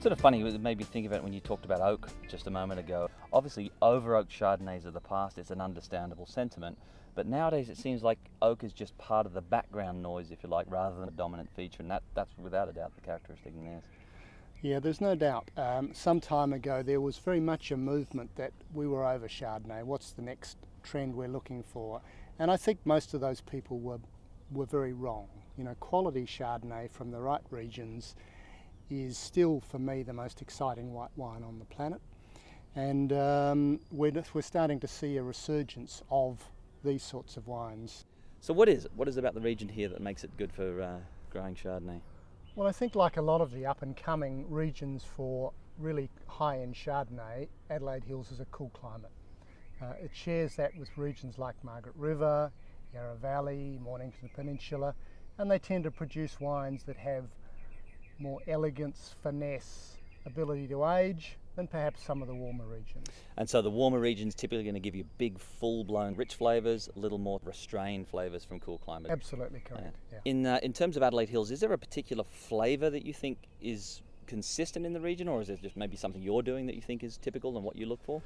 Sort of funny, it made me think of it when you talked about oak just a moment ago. Obviously, over-oaked Chardonnays of the past, it's an understandable sentiment, but nowadays it seems like oak is just part of the background noise, if you like, rather than a dominant feature, and that's without a doubt the characteristic in this. Yeah, there's no doubt. Some time ago there was very much a movement that we were over Chardonnay. What's the next trend we're looking for? And I think most of those people were very wrong. You know, quality Chardonnay from the right regions is still, for me, the most exciting white wine on the planet. And we're starting to see a resurgence of these sorts of wines. So what is it? What is it about the region here that makes it good for growing Chardonnay? Well, I think like a lot of the up-and-coming regions for really high-end Chardonnay, Adelaide Hills is a cool climate. It shares that with regions like Margaret River, Yarra Valley, Mornington Peninsula, and they tend to produce wines that have more elegance, finesse, ability to age than perhaps some of the warmer regions. And so the warmer regions typically going to give you big, full-blown, rich flavours, a little more restrained flavours from cool climate. Absolutely correct. Yeah. In terms of Adelaide Hills, is there a particular flavour that you think is consistent in the region, or is it just maybe something you're doing that you think is typical and what you look for?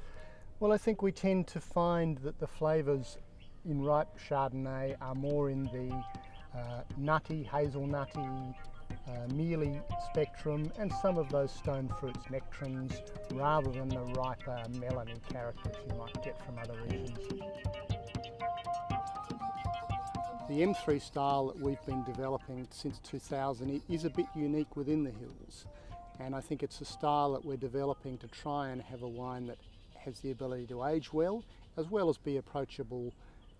Well, I think we tend to find that the flavours in ripe Chardonnay are more in the nutty, hazelnutty, mealy spectrum, and some of those stone fruits, nectarines, rather than the riper melony characters you might get from other regions. The M3 style that we've been developing since 2000 is a bit unique within the hills, and I think it's a style that we're developing to try and have a wine that has the ability to age well as be approachable,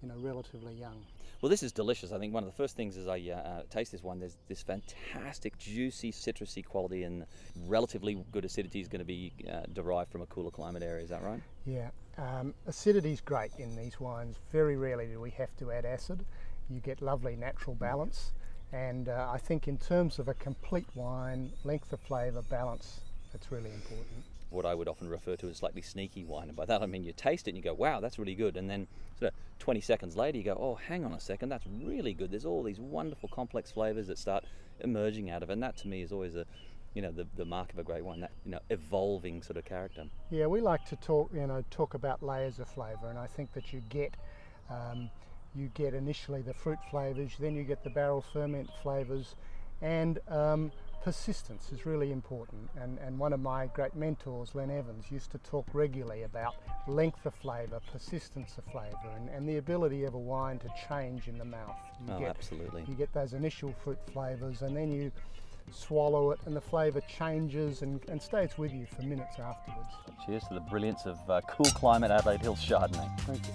you know, relatively young. Well, this is delicious. I think one of the first things as I taste this one, there's this fantastic, juicy, citrusy quality, and relatively good acidity is going to be derived from a cooler climate area. Is that right? Yeah, acidity is great in these wines. Very rarely do we have to add acid. You get lovely natural balance, and I think in terms of a complete wine, length of flavour, balance, that's really important. What I would often refer to as slightly sneaky wine, and by that I mean you taste it and you go, wow, that's really good, and then sort of 20 seconds later you go, oh, hang on a second, that's really good. There's all these wonderful complex flavours that start emerging out of it, and that to me is always the mark of a great wine, that evolving sort of character. Yeah, we like to talk about layers of flavour, and I think that you get initially the fruit flavours, then you get the barrel ferment flavours, and persistence is really important, and one of my great mentors, Len Evans, used to talk regularly about length of flavour, persistence of flavour, and the ability of a wine to change in the mouth. Absolutely. You get those initial fruit flavours, and then you swallow it and the flavour changes and stays with you for minutes afterwards. Cheers to the brilliance of cool climate Adelaide Hills Chardonnay. Thank you.